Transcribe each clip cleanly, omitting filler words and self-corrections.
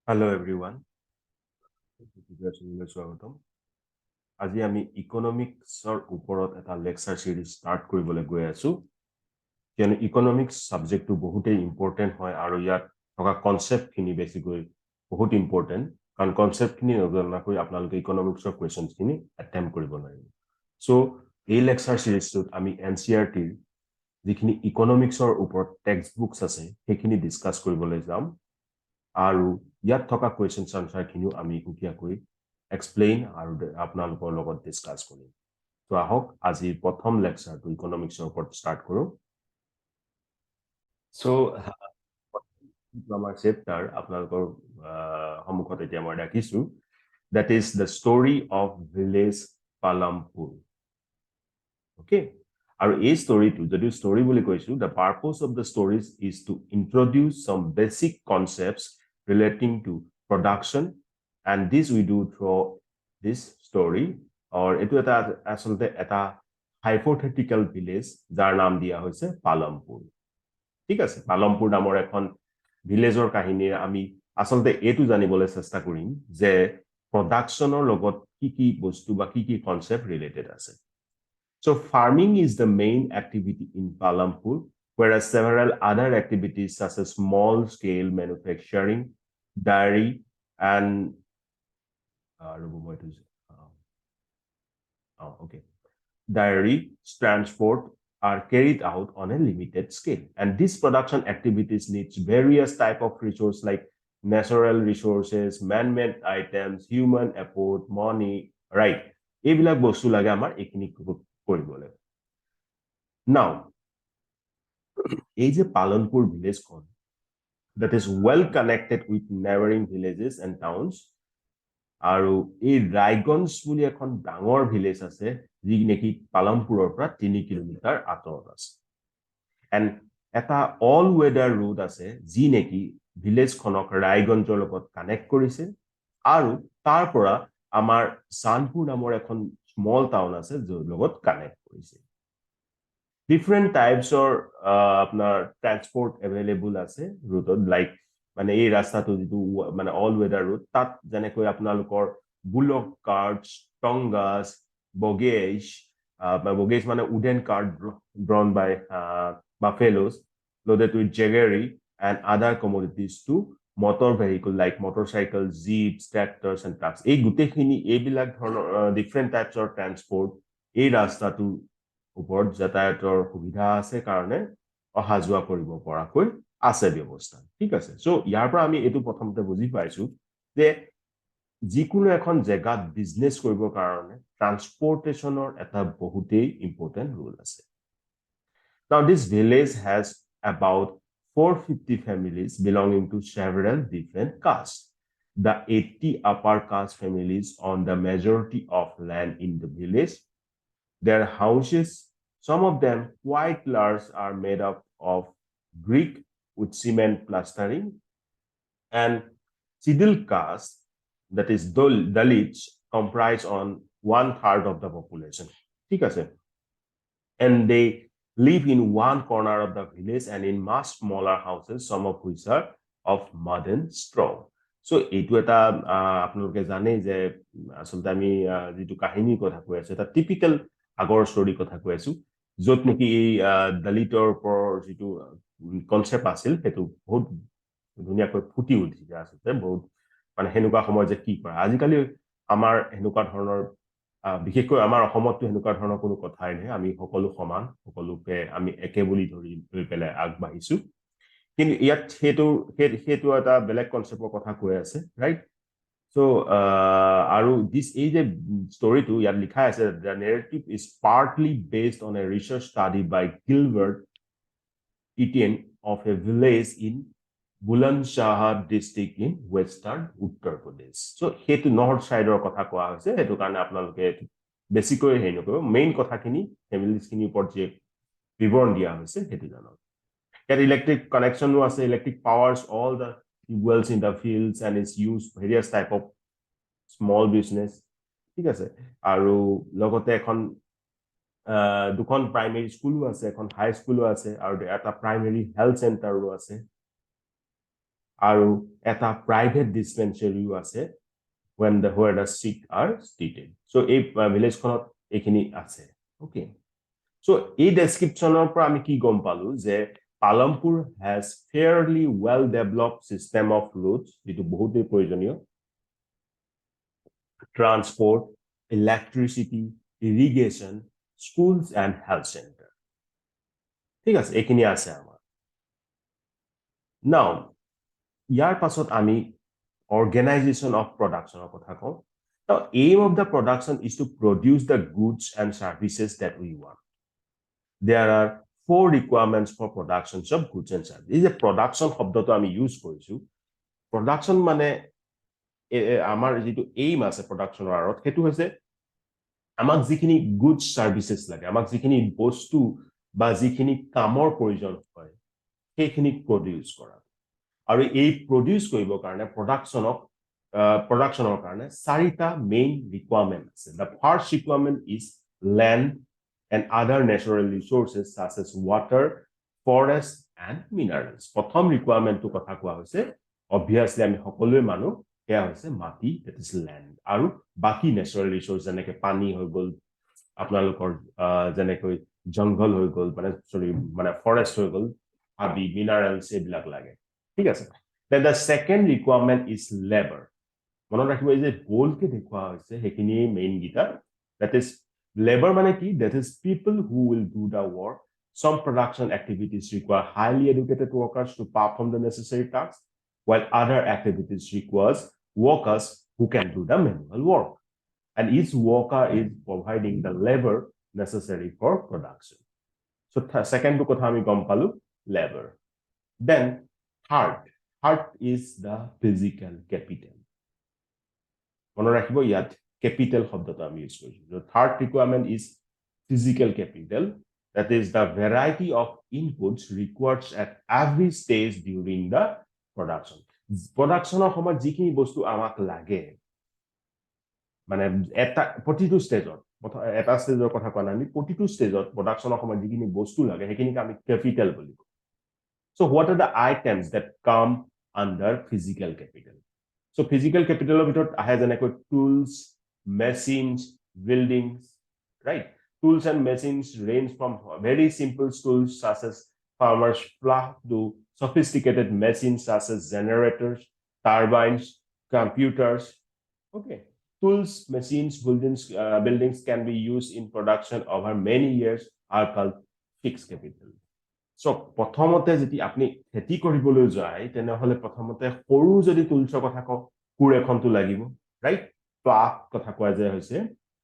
Hello everyone. আজি আমি ইকোনমিক্সৰ ওপৰত এটা লেকচাৰ সিৰিজ স্টাৰ্ট কৰিবলৈ গৈ আছো কিয়নো ইকোনমিক্স সাবজেক্টটো বহুতেই ইম্পৰ্টেন্ট হয় আৰু ইয়াত থকা কনসেপ্টখিনি বেছিকৈ বহুত ইম্পৰ্টেন্ট কাৰণ কনসেপ্টখিনি নজনাকৈ আপোনালোকে ইকোনমিক্সৰ কোৱেশ্চনখিনি এটেম্প কৰিব নোৱাৰিব সো এই লেকচাৰ সিৰিজটোত আমি NCERT যিখিনি ইকোনমিক্সৰ ওপৰত টেক্সট বুকস আছে সেইখিনি ডিসকাস কৰিবলৈ যাম আৰু ইয়াত থকা কোৱেশ্চন আনসাৰখিনিও আমি উকিয়াকৈ এক্সপ্লেইন আৰু আপোনালোকৰ লগত ডিসকাস কৰিম তো আহক আজি প্ৰথম লেকচাৰটো ইকোনমিক্সৰ ওপৰত স্টাৰ্ট কৰো সো আমাৰ চেপ্টাৰ আপোনালোকৰ সন্মুখত এতিয়া মই ৰাখিছো that is the story of village Palampur okay আৰু এই ষ্টৰীটো যদি ষ্টৰী বুলি কৈছো the purpose of the stories is to introduce some basic concepts relating to production and this we do through this story or etu eta asolte eta hypothetical village jar naam dia hoise Palampur ঠিক আছে Palampur namor ekhon villageor kahini ami asolte etu janibole chesta korim je productionor logot ki bostu ba ki concept related ase. So farming is the main activity in Palampur, whereas several other activities such as small-scale manufacturing, dairy, and dairy transport are carried out on a limited scale. And these production activities needs various type of resources like natural resources, man-made items, human effort, money, right? এইবিলাক বস্তু লাগে আমাৰ এইখিনি কৰিবলৈ now এই যে Palanpur ভিলেজখন that is well connected with neighboring villages and towns আৰু এই ৰায়গঞ্জ বুলি এখন ডাঙৰ ভিলেজ আছে যি নেকি পালনপুৰৰ পৰা 3 কিলোমিটাৰ আঁতৰত আছে and এটা all weather road আছে যি নেকি ভিলেজখনক ৰায়গঞ্জৰ লগত কানেক্ট কৰিছে আৰু তাৰ পৰা আমাৰ সানপুৰ নামৰ এখন small town আছে যৰ লগত কানেক্ট কৰিছে different types or apnar transport available ase route like মানে এই ৰাস্তাটো যেটো মানে all weather route তাত যেনেকৈ আপোনালোকৰ bullock carts tongas bogesh মানে wooden cart drawn by buffaloes loaded with jaggery and other commodities to motor vehicle like motorcycles jeeps tractors and trucks এই গুটেখিনি এইবিলাক ধৰণৰ different types of transport এই ৰাস্তাটো ওপৰত যাতায়াতৰ সুবিধা আছে কাৰণে অহা যোৱা কৰিব পৰাকৈ আছে ব্যৱস্থা ঠিক আছে সো ইয়াৰ পৰা আমি এটো প্ৰথমতে বুজি পাইছো যে যিকোনো এখন জায়গাত বিজনেস কৰিবৰ কাৰণে ট্ৰান্সপোৰ্টেশনৰ এটা বহুতেই ইম্পৰ্টেন্ট ৰোল আছে now this village has about 450 families belonging to several different castes the 80 upper caste families on the majority of land in the village. Their houses, some of them quite large, are made up of brick with cement plastering, and Sidil caste, that is Dalits, comprise on 1/3 of the population. And they live in one corner of the village and in much smaller houses, some of which are of mud and straw. So এইটো এটা আপোনালোকে জানে যে আসলে আমি যেটো কাহিনী কথা কৈ আছো এটা টিপিক্যাল আগৰ ষ্টৰী কথা কৈ আছো যত নেকি এই দলিতৰ পৰ যেটো কনসেপ্ট আছিল হেতু বহুত ধুনিয়াকৈ ফুটি উঠিছে আছে বহুত মানে হেনুকা সময় যে কি কৰা আজিকালি আমাৰ হেনুকা ধৰণৰ বিশেষকৈ আমাৰ অসমতো হেনুকা ধৰণৰ কোনো কথাই নাই আমি সকলো সমান সকলোকে আমি একে বুলি ধৰি পেলাই আগবাঢ়িছো কিন্তু ইয়াত হেতু এটা বেলেগ কনসেপ্টৰ কথা কৈ আছে right so this is a story to yar likha ase the narrative is partly based on a research study by Gilbert Etienne of a village in Bulandshahr district in western Uttar Pradesh so hetu north side or kotha koa hoise hetu karone apnaloke basically he noko main kotha khini families khini upor je biborn dia hoise hetu janok that electric connection was electric powers all the wells in the fields and is used various type of small business ঠিক আছে আৰু লগতে এখন দুখন primary স্কুলো আছে এখন হাই স্কুলো আছে আৰু এটা প্ৰাইমেৰী হেলথ চেণ্টাৰো আছে আৰু এটা private dispensary আছে where the sick are treated. So এই village খনত এখিনি আছে okay. So এই ডেসক্ৰিপচনৰ পৰা আমি কি গম পালো যে Palampur has fairly well developed system of roads যেটো বহুতেই প্ৰয়োজনীয় transport, electricity, irrigation, schools and health center. ঠিক আছে এখিনি আছে আমাৰ now ইয়াৰ পাছত আমি organization of production of কথা কওঁ now aim of the production is to produce the goods and services that we want there are 4 requirements for productions of goods and services এই যে production শব্দটো আমি ইউজ কৰিছো production মানে আমাৰ যেটো aim আছে production আৰত হেতু হৈছে আমাক যিখিনি goods services লাগে আমাক যিখিনি বস্তু বা যিখিনি কামৰ প্ৰয়োজন হয় সেইখিনি প্ৰডিউস কৰা আৰু এই প্ৰডিউস কৰিবৰ কাৰণে productionৰ কাৰণে চাৰিটা মেইন ৰিকুৱাৰমেন্ট আছে the first requirement is land and other natural resources such as water forest and minerals প্ৰথম ৰিকুৱাৰমেন্টটো কথা কোৱা হৈছে obviously আমি সকলোৱে মানুহ এয়া হৈছে মাটি that is land আৰু বাকি natural resources যেনেকে পানী হৈ গল আপোনালোকৰ যেনেকৈ জংগল হৈ গল মানে ফৰেষ্ট হৈ গল আদি মিনাৰেলছ এইবিলাক লাগে ঠিক আছে then the second requirement is labor মনত ৰাখিব যে বলকে দেখুৱা হৈছে হেখিনি মেইন গিটা that is labor মানে কি that is people who will do the work some production activities require highly educated workers to perform the necessary tasks while other activities requires workers who can do the manual work and each worker is providing the labor necessary for production so second to kotha ami gom palu labor then third is the physical capital mone rakhibo yat capital শব্দটো আমি use কৰিছো the third requirement is physical capital that is the variety of inputs required at every stage during the production সময়ত যিখিনি বস্তু আমাক লাগে মানে এটা প্ৰতিটো ষ্টেজত এটা ষ্টেজৰ কথা কোৱা নাই আমি প্ৰতিটো ষ্টেজত প্ৰডাকচনৰ সময়ত যিখিনি বস্তু লাগে সেইখিনি আমি ক্যাপিটাল বুলি কওঁ so what are the items that come under physical capital so physical capital of ভিতৰত আহে যেনেকৈ tools machines buildings right tools and machines range from very simple tools such as farmers plow to sophisticated machines such as generators turbines computers okay tools machines buildings can be used in production over many years are called fixed capital so প্ৰথমতে যদি আপনি খেতি কৰিবলৈ যায় তেনে হলে প্ৰথমতে সৰু যদি টুলছৰ কথা কও কুৰ এখনটো লাগিব ৰাইট প্লাগ কথা কোৱা যায় হৈছে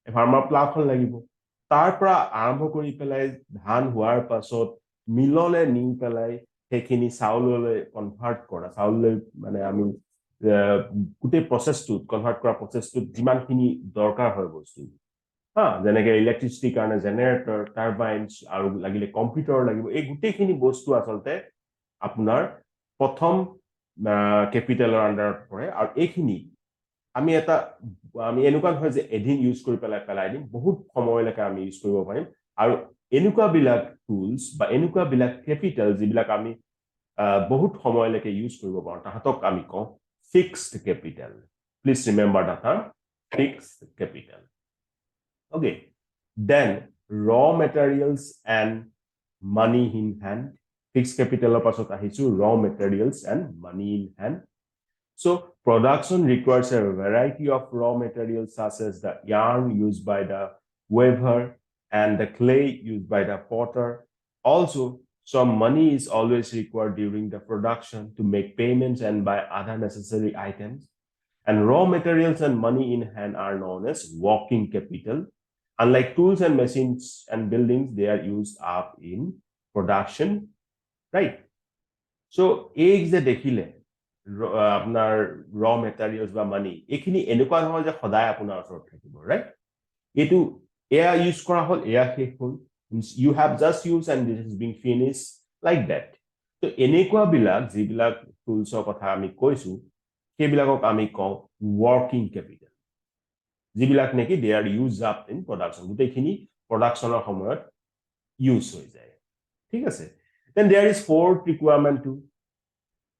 ফাৰ্মাৰ প্লাগখন লাগিব তাৰ পৰা আৰম্ভ কৰি পেলাই ধান হোৱাৰ পাছত মিললে নি পেলাই হেখিনি চাউললৈ কনভাৰ্ট কৰা চাউললৈ মানে আমি গুটে প্ৰসেসটো কনভাৰ্ট কৰা প্ৰসেসটো যিমানখিনি দৰকাৰ হয় বস্তু যেনেকে ইলেক্ট্ৰিসিটি কাৰণে জেনাৰেটৰ টাৰবাইনস আৰু লাগিলে কম্পিউটাৰ লাগিব এই গুটেখিনি বস্তু আসলতে আপোনাৰ প্ৰথম ক্যাপিটালৰ আন্ডাৰত পৰে আৰু এইখিনি আমি এনেকুৱা হয় যে এদিন ইউজ কৰি পেলাই দিম বহুত সময়লৈকে আমি ইউজ কৰিব পাৰিম আৰু এনেকুৱা বিলাক টুলস বা এনেকুৱা বিলাক ক্যাপিটাল যিবিলাক আমি বহুত সময়লৈকে ইউজ কৰিব পাৰো তাহাতক আমি কওঁ fixed capital please remember that term fixed capital okay then raw materials and money in hand fixed capital pasot ahisu raw materials and money in hand so production requires a variety of raw materials such as the yarn used by the weaver and the clay used by the potter also some money is always required during the production to make payments and buy other necessary items and raw materials and money in hand are known as working capital unlike tools and machines and buildings they are used up in production right so এই যে দেখিলে আপনার raw materials বা money এখিনি এনেকুৱা নহয় যে সদায় আপোনাৰ ওচৰত থাকিব right এটো এয়া ইউজ কৰা হল এয়া শেষ হল you have just used and this is being finished like that so এনেকুৱা বিলাক যিবিলাক টুলছৰ কথা আমি কৈছো সেইবিলাকক আমি কওঁ working capital যিবিলাক নেকি they are used up in production গুটেখিনি প্ৰডাকচনৰ সময়ত ইউজ হৈ যায় ঠিক আছে then there is fourth requirement too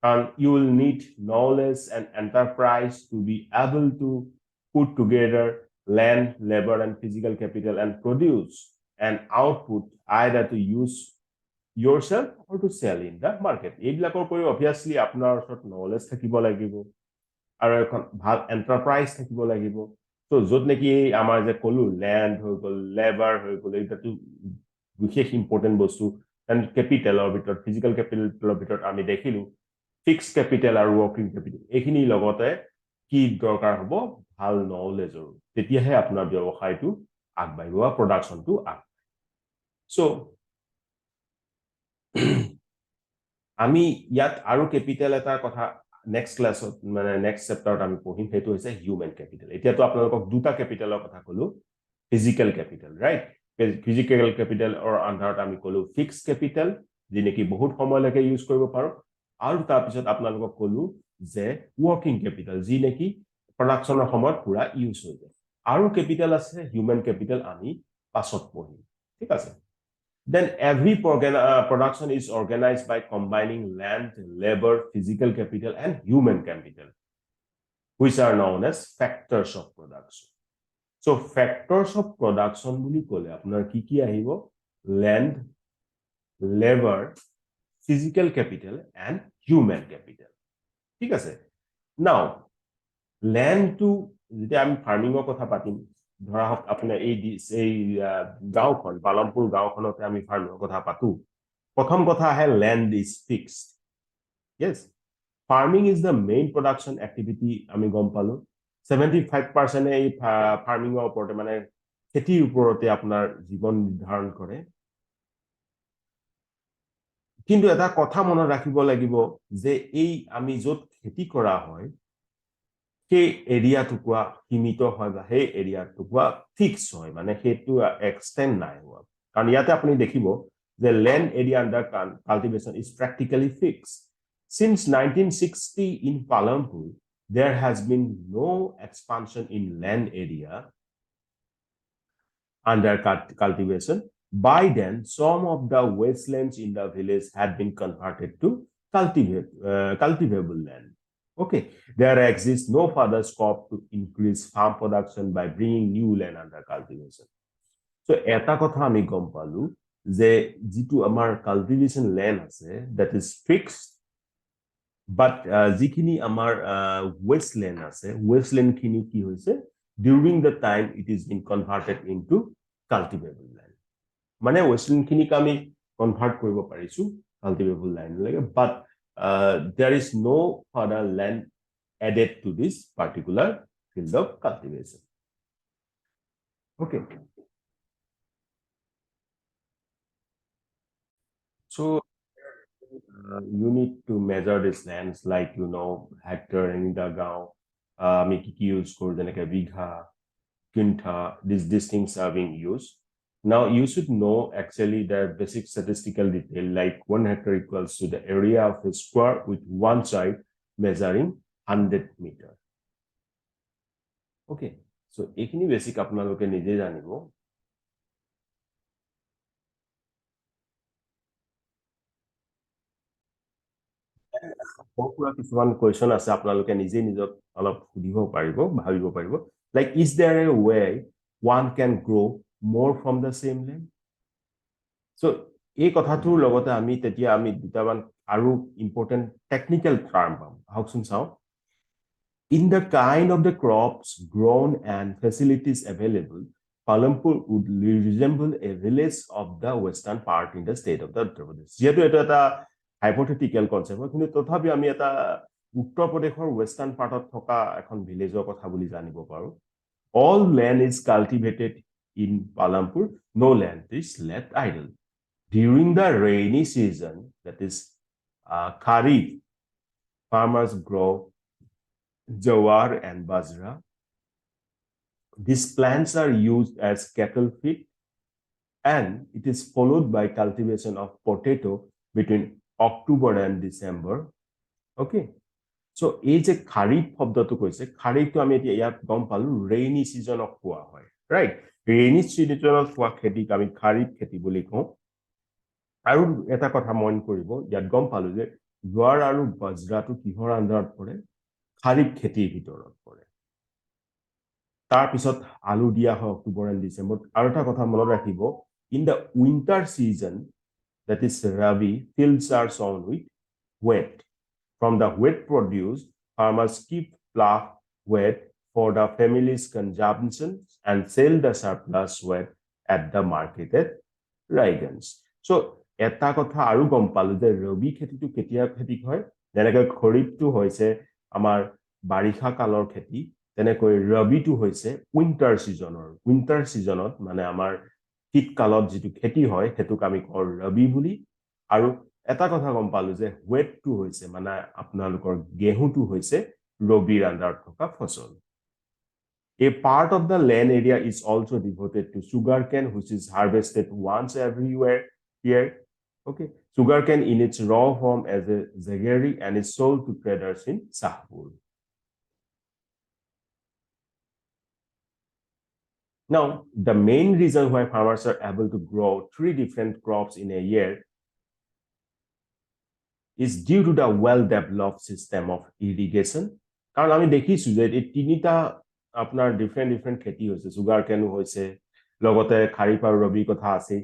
and you will need knowledge and enterprise to be able to put together land, labor, and physical capital and produce an output either to use yourself or to sell in the market. এইবিলাকৰ কৰি obviously আপোনাৰ ওচৰত knowledge থাকিব লাগিব আৰু এখন ভাল enterprise থাকিব লাগিব তো যত নেকি আমাৰ যে কলো ল্যান্ড হৈ গল লেবাৰ হৈ গল এইটো বিশেষ ইম্পৰ্টেন্ট বস্তু এন্ড ক্যাপিটালৰ ভিতৰত ফিজিক্যাল ক্যাপিটালৰ ভিতৰত আমি দেখিলো ফিক্সড ক্যাপিটাল আৰু ওয়াৰ্কিং ক্যাপিটাল এইখিনি লগতে কি দৰকাৰ হ'ব ভাল নলেজৰ তেতিয়াহে আপোনাৰ ব্যৱসায়টো আগবাঢ়িব প্ৰডাকশনটো সো আমি ইয়াত আৰু ক্যাপিটাল এটাৰ কথা নেক্সট ক্লাছত মানে নেক্সট চেপ্টাৰত আমি পঢ়িম হেতু হৈছে হিউম্যান ক্যাপিটাল এতিয়াতো আপোনালোকক দুটা ক্যাপিটালৰ কথা কলো physical capital right physical capital or আন্ডাৰত আমি কলো ফিক্সড ক্যাপিটাল যি নেকি বহুত সময়লৈকে ইউজ কৰিব পাৰো আৰু তাৰ পিছত আপোনালোকক কলো যে ওয়াৰ্কিং ক্যাপিটাল যি নেকি প্ৰডাকশনৰ সময়ত পুৰা ইউজ হৈ যায় আৰু ক্যাপিটাল আছে হিউম্যান ক্যাপিটাল আমি পাছত পঢ়িম ঠিক আছে Then every production is organized by combining land, labor, physical capital, and human capital, which are known as factors of production. So factors of production বুলি ক'লে আপোনাৰ কি আহিব land, labor, physical capital, and human capital. ঠিক আছে now land to যেতিয়া আমি ফাৰ্মিংৰ কথা পাতিম ধৰা হক আপোনাৰ এই গাঁওখন পালমপুৰ গাঁওখনতে আমি ফাৰ্মিংৰ কথা পাতু প্ৰথম কথা আহে land is fixed yes farming is the main production activity আমি গম পালো 75% এই ফাৰ্মিংৰ ওপৰতে মানে খেতিৰ ওপৰতে আপোনাৰ জীৱন নিৰ্ধাৰণ কৰে কিন্তু এটা কথা মনত ৰাখিব লাগিব যে এই আমি যত খেতি কৰা হয় সেই এৰিয়া টুকুৰা সীমিত হয় বা সেই এৰিয়া টুকুৰা ফিক্স হয় মানে হেতু এক্সটেন্ড নাই হোৱা কাৰণ ইয়াতে আপুনি দেখিব যে land area under cultivation is practically fixed since 1960 in Palampur there has been no expansion in land area under cultivation by then some of the wastelands in the village had been converted to cultivable land Okay, there exists no further scope to increase farm production by bringing new land under cultivation. So, eta kotha ami gom palu je jitu amar cultivation land ase that is fixed, but jikhini amar wasteland ase wasteland khini ki hoise during the time it is been converted into cultivable land. Mane wasteland khini kami convert koribo parisu cultivable land lage but there is no further land added to this particular field of cultivation. Okay. So you need to measure these lands like hectare in the gaon, make use for the bigha, quinta. These things are being used. Now you should know actually the basic statistical detail like 1 hectare equals to the area of a square with one side measuring 100 meter. Okay, so ekhini basic apnaloke nije janibo. Pura kisuman question ase apnaloke nije nijok alop sudibo paribo bhabibo paribo like is there a way one can grow more from the same land? So এই কথাটোৰ লগতে আমি তেতিয়া আমি দুটামান আৰু important technical term পাম হাউকসুন চাও in the kind of the crops grown and facilities available Palampur would resemble a village of the western part in the state of the Uttar Pradesh যেহেতু এটা এটা হাইপোথেটিক্যাল কনসেপ্ট কিন্তু তথাপি আমি এটা উত্তৰ প্ৰদেশৰ ওয়েস্টাৰ্ন পাৰ্টত থকা এখন ভিলেজৰ কথা বুলি জানিব পাৰো all land is cultivated in Palampur no land is left idle during the rainy season that is kharif farmers grow jawar and bajra these plants are used as cattle feed and it is followed by cultivation of potato between October and December okay so এই যে খারিফ শব্দটো কৈছে খারিফটো আমি এতিয়া ইয়াত গম পালো rainy সিজনত কোৱা হয় ৰাইট ৰেইনি সিজনত কোৱা খেতিক আমি খাৰিফ খেতি বুলি কওঁ আৰু এটা কথা মন কৰিব ইয়াত গম পালো যে জোৱাৰ আৰু বাজৰাটো কিহৰ আণ্ডাৰত পৰে খাৰিফ খেতিৰ ভিতৰত পৰে তাৰ পিছত আলু দিয়া হয় অক্টোবৰ এণ্ড ডিচেম্বৰ আৰু এটা কথা মনত ৰাখিব ইন দ্য উইণ্টাৰ সিজন that is Rabi, fields are sown with wheat. From the wheat produce, farmers keep plough wheat for the family's consumption and sell the surplus wheat at the marketed wagons. So, এটা কথা আৰু গম পালো যে ৰবি খেতিটো কেতিয়া খেতি হয় যেনেকৈ খৰিফটো হৈছে আমাৰ বাৰিষা কালৰ খেতি তেনেকৈ ৰবিটো হৈছে উইণ্টাৰ সিজনত মানে আমাৰ শীতকালত যিটো খেতি হয় হেতুক আমি কওঁ ৰবি বুলি আৰু এটা কথা গম পালো যে ৱেটটো হৈছে মানে আপোনালোকৰ গেহুটো হৈছে ৰবিৰ আণ্ডাৰত থকা ফসল A part of the land area is also devoted to sugarcane, which is harvested once every year. Okay, sugarcane in its raw form as a jaggery and is sold to traders in Sahpur. Now, the main reason why farmers are able to grow 3 different crops in a year is due to the well-developed system of irrigation. কাৰণ আমি দেখিছো যে এই তিনিটা আপোনাৰ different খেতি হৈছে sugar কেনো হৈছে লগতে খাৰিফ আৰু ৰবি কথা আছে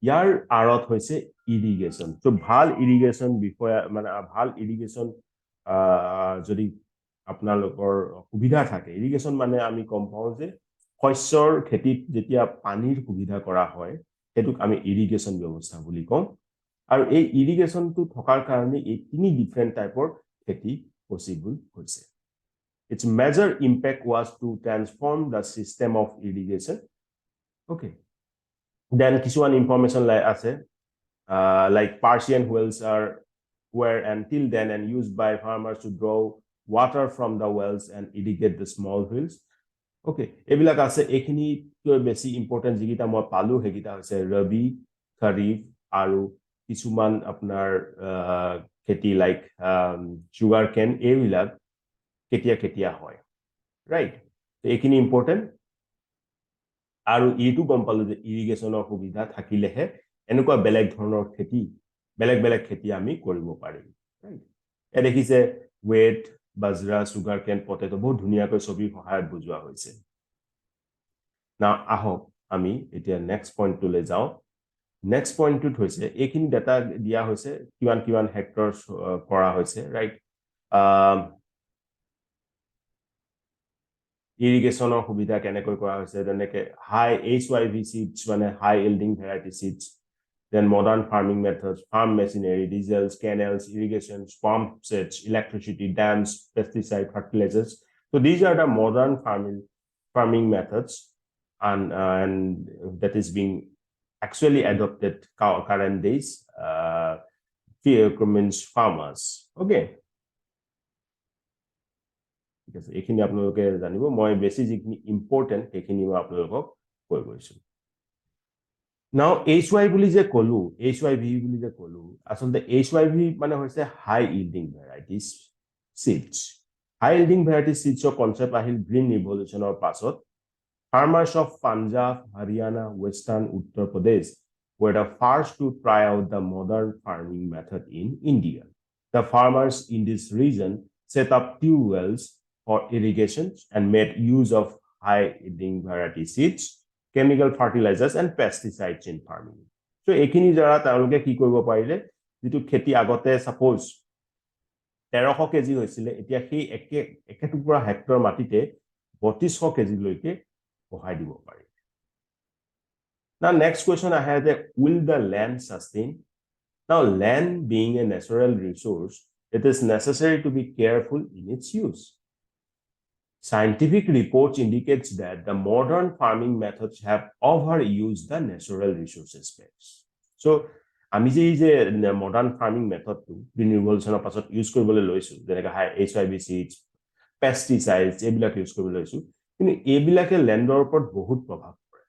ইয়াৰ আৰত হৈছে ইৰিগেশ্যন তো ভাল ইৰিগেশ্যন বিষয় মানে ভাল ইৰিগেশ্যন যদি আপোনালোকৰ সুবিধা থাকে ইৰিগেশ্যন মানে আমি কম পাওঁ যে শস্যৰ খেতিত যেতিয়া পানীৰ সুবিধা কৰা হয় হেতুক আমি ইৰিগেশ্যন ব্যৱস্থা বুলি কওঁ আৰু এই ইৰিগেশ্যনটো থকাৰ কাৰণে এই তিনি ডিফাৰেণ্ট টাইপৰ খেতি পসিবল হৈছে its major impact was to transform the system of irrigation okay then কিছুমান information like আছে like Persian wells were until then and used by farmers to draw water from the wells and irrigate the small fields okay এইবিলাক আছে এখিনি বেছি important যিকিটা মই পালো হেকিটা হৈছে ৰবি খাৰিফ আৰু কিছুমান আপোনাৰ খেতি লাইক সুগাৰ কেন এইবিলাক কেতিয়া হয় ৰাইট এইখিনি ইম্পৰ্টেন্ট আৰু এইটো গম পালো যে ইৰিগেশ্যনৰ সুবিধা থাকিলেহে এনেকুৱা বেলেগ ধৰণৰ খেতি বেলেগ খেতি আমি কৰিব পাৰিম ৰাইট এ দেখিছে ৱেট বাজৰা সুগাৰ কেন পটেটো বহুত ধুনীয়াকৈ ছবিৰ সহায়ত বুজোৱা হৈছে না আহক আমি এতিয়া নেক্সট পইণ্টটোলৈ যাওঁ নেক্সট পইণ্টটোত হৈছে এইখিনি ডাটা দিয়া হৈছে কিমান হেক্টৰ কৰা হৈছে ৰাইট ইৰিগেশ্যনৰ সুবিধা কেনেকৈ কৰা হৈছে যেনেকৈ হাই HYV seeds মানে হাই yielding variety seeds then modern farming methods farm machinery diesels canals irrigations pump sets electricity dams pesticide fertilizers so these are the modern farming methods and that is being actually adopted current days means farmers okay ঠিক আছে এইখিনি আপোনালোকে জানিব মই বেছি যিখিনি important সেইখিনি মই আপোনালোকক কৈ গৈছো নাও HY বুলি যে কলো HYV বুলি যে কলো আসলে HYV মানে হৈছে হাই ইল্ডিং ভ্যাৰাইটিজ সিডস হাই ইল্ডিং ভ্যাৰাইটি সিডসৰ কনসেপ্ট আহিল গ্ৰীণ ৰিভলিউচনৰ পাছত farmers of Punjab Haryana Western Uttar Pradesh were the first to try out the modern farming method in India the farmers in this region set up tube wells for irrigation and made use of high-yielding variety seeds, chemical fertilizers, and pesticides in farming. So, এইখিনি যারা তেওঁলোকে কি কৰিব পাৰিলে যেটো খেতি আগতে suppose 1300 KG হৈছিল এতিয়া সেই একে টুকুৰা হেক্টৰ মাটিতে 3200 কেজি লৈকে বহাই দিব পাৰি Now next question I have that will the land sustain Now land being a natural resource it is necessary to be careful in its use Scientific reports indicates that the modern farming methods have overused the natural resources base. So, আমি যে modern farming method to green revolution পাছত use কৰিবলৈ লৈছো যেনেকৈ HYV seeds, pesticides এইবিলাক use কৰিবলৈ লৈছো কিন্তু এইবিলাকে ল্যান্ডৰ ওপৰত বহুত প্ৰভাৱ পৰে।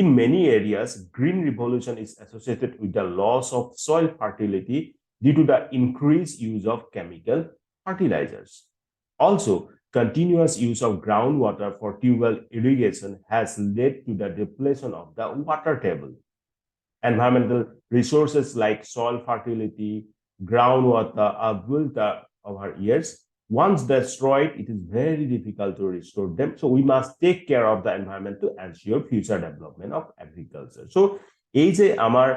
In many areas, green revolution is associated with the loss of soil fertility due to the increased use of chemical fertilizers. Also, continuous use of groundwater for tubewell irrigation has led to the depletion of the water table. Environmental resources like soil fertility, groundwater are built up over years. Once destroyed, it is very difficult to restore them. So we must take care of the environment to ensure future development of agriculture. So এই যে আমাৰ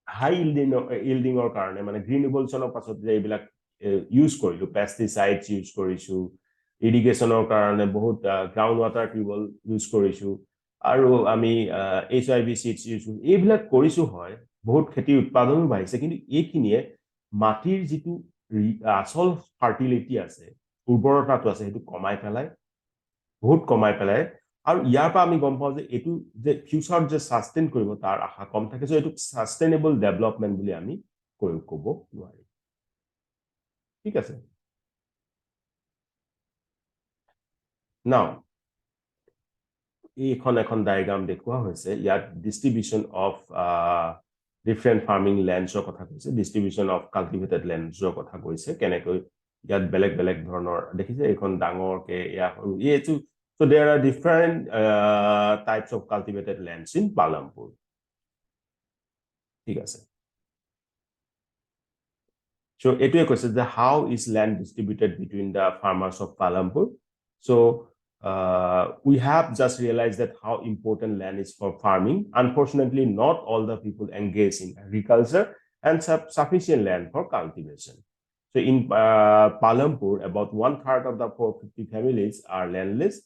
হাই ইল্ডিঙৰ কাৰণে মানে green ৰিভলিউচনৰ পাছত যে এইবিলাক use কৰিলো, pesticides use কৰিছো, ইৰিগেশ্যনৰ কাৰণে বহুত গ্ৰাউণ্ড ৱাটাৰ টিউবৱেল ইউজ কৰিছো, আৰু আমি HIV চিডছ ইউজ কৰিছো, এইবিলাক কৰিছো হয়, বহুত খেতিৰ উৎপাদনো বাঢ়িছে, কিন্তু এইখিনিয়ে মাটিৰ যিটো আসল ফাৰ্টিলিটি আছে, উৰ্বৰতাটো আছে, সেইটো কমাই পেলাই, বহুত কমাই পেলাই। আৰু ইয়াৰ পৰা আমি গম পাওঁ যে এইটো যে ফিউচাৰত যে সাস্টেইন কৰিব তাৰ আশা কম থাকে। সো এইটো সাস্টেইনেবল ডেভেলপমেন্ট বুলি আমি ক'ব নোৱাৰি। ঠিক আছে। নাও এইখন এখন ডায়াগ্ৰাম দেখুওৱা হৈছে, ইয়াত ডিস্ট্ৰিবিউশন অফ ডিফাৰেণ্ট ফাৰ্মিং লেণ্ডছৰ কথা কৈছে, ডিস্ট্ৰিবিউশন অফ কাল্টিভেটেড লেণ্ডছৰ কথা কৈছে, কেনেকৈ ইয়াত বেলেগ বেলেগ ধৰণৰ দেখিছে, এইখন ডাঙৰকে এইটো। So there are different types of cultivated lands in Palampur. ঠিক আছে। So এইটোৱে কৈছে যে how is land distributed between the farmers of Palampur. So we have just realized that how important land is for farming. Unfortunately, not all the people engage in agriculture and have sufficient land for cultivation. So in Palampur, about 1/3 of the 450 families are landless.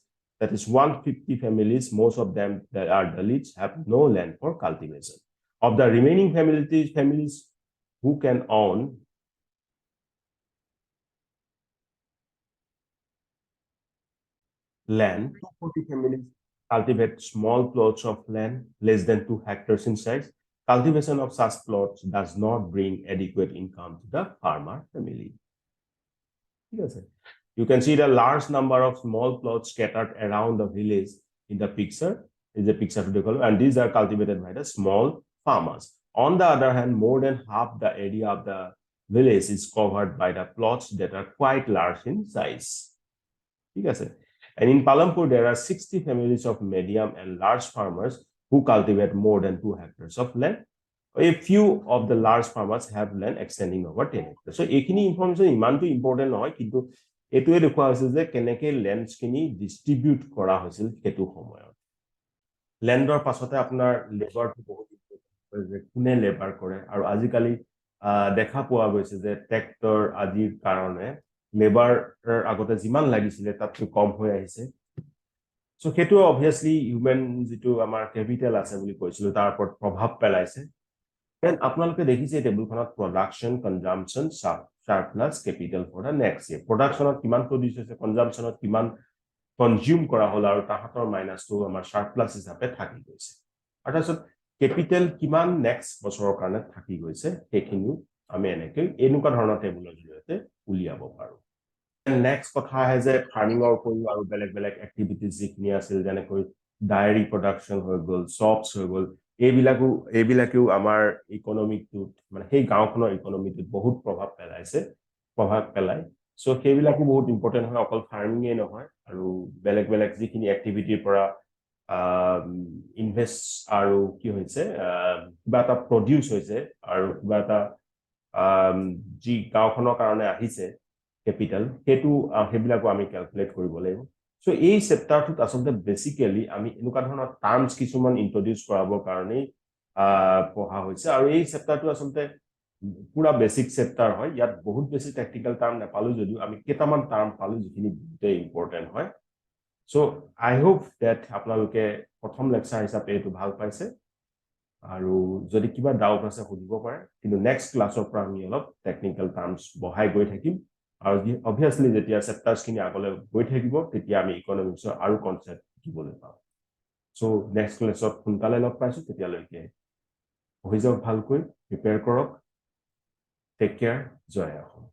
That is 150 families, most of them that are Dalits, have no land for cultivation. Of the remaining families who can own land, 240 families cultivate small plots of land less than 2 hectares in size. Cultivation of such plots does not bring adequate income to the farmer family. Yes, you can see the large number of small plots scattered around the village in the picture. Is a picture to the color, and these are cultivated by the small farmers. On the other hand, more than half the area of the village is covered by the plots that are quite large in size. Yes, and in Palampur, there are 60 families of medium and large farmers who cultivate more than 2 hectares of land. A few of the large farmers have land extending over 10 hectares. So এইখিনি information ইমানটো important নহয়, কিন্তু এইটোৱে দেখুওৱা হৈছে যে কেনেকৈ লেণ্ডছখিনি distribute কৰা হৈছিল সেইটো সময়ত। লেণ্ডৰ পাছতে আপোনাৰ লেবাৰটো বহুত ইম্পৰ্টেণ্ট, যে কোনে লেবাৰ কৰে, আৰু আজিকালি দেখা পোৱা গৈছে যে ট্ৰেক্টৰ আদিৰ কাৰণে লেবাৰৰ আগতে যিমান লাগিছিলে তাতকৈ কম হৈ আহিছে। সো সেইটো অবভিয়াছলি হিউমেন যিটো আমাৰ কেপিটেল আছে বুলি কৈছিলো তাৰ ওপৰত প্ৰভাৱ পেলাইছে। Then আপোনালোকে দেখিছে টেবুলখনত production, consumption, surplus, capital for the next year. প্ৰডাকশনত কিমান প্ৰডিউস হৈছে, কনজাম্পশনত কিমান কনজিউম কৰা হ'ল, আৰু তাহাঁতৰ মাইনাছটো আমাৰ সাৰপ্লাস হিচাপে থাকি গৈছে। আৰু তাৰপিছত কেপিটেল কিমান নেক্সট বছৰৰ কাৰণে থাকি গৈছে, সেইখিনিও আমি এনেকুৱা ধৰণৰ টেবুলৰ জৰিয়তে উলিয়াব পাৰো। নেক্সট কথা আহে যে ফাৰ্মিঙৰ উপৰিও আৰু বেলেগ বেলেগ এক্টিভিটিজ যিখিনি আছিল, যেনেকৈ ডায়েৰী প্ৰডাকশন হৈ গ'ল, শ্বপছ হৈ গ'ল, এইবিলাকেও আমাৰ ইকনমিকটোত মানে সেই গাঁওখনৰ ইকনমিটোত বহুত প্ৰভাৱ পেলায়। সো সেইবিলাকো বহুত ইম্পৰ্টেণ্ট হয়, অকল ফাৰ্মিঙে নহয়, আৰু বেলেগ বেলেগ যিখিনি এক্টিভিটিৰ পৰা ইনভেষ্ট আৰু কি হৈছে, কিবা এটা প্ৰডিউচ হৈছে, আৰু কিবা এটা যি গাঁওখনৰ কাৰণে আহিছে কেপিটেল, সেইবিলাকো আমি ক্যালকুলেট কৰিব লাগিব। সো এই চেপ্টাৰটোত আচলতে বেসিক্যালি আমি এনেকুৱা ধৰণৰ টাৰ্মছ কিছুমান ইন্ট্ৰোডিউস কৰাবৰ কাৰণে পঢ়া হৈছে, আৰু এই চেপ্টাৰটো আচলতে পুৰা বেসিক চেপ্টাৰ হয়। ইয়াত বহুত বেছি টেকনিক্যাল টাৰ্ম নাপালো যদিও আমি কেইটামান টাৰ্ম পালো যিখিনি বহুত ইম্পৰ্টেন্ট হয়। সো আই হোপ দ্যাট আপোনালোকে প্ৰথম লেকচাৰ হিচাপে এইটো ভাল পাইছে, আৰু যদি কিবা ডাউট আছে সুধিব পাৰে, কিন্তু নেক্সট ক্লাছৰ পৰা আমি অলপ টেকনিক্যাল টাৰ্মছ বঢ়াই গৈ থাকিম, আৰু অবভিয়াছলি যেতিয়া চেপ্টাৰছখিনি আগলৈ গৈ থাকিব তেতিয়া আমি ইকনমিক্সৰ আৰু কনসেপ্ট শিকিবলৈ পাম। সো নেক্সট ক্লাছত সোনকালে লগ পাইছো, তেতিয়ালৈকে হৈ যাওক ভালকৈ, প্ৰিপেয়াৰ কৰক। টেক কেয়াৰ, জয় অসম।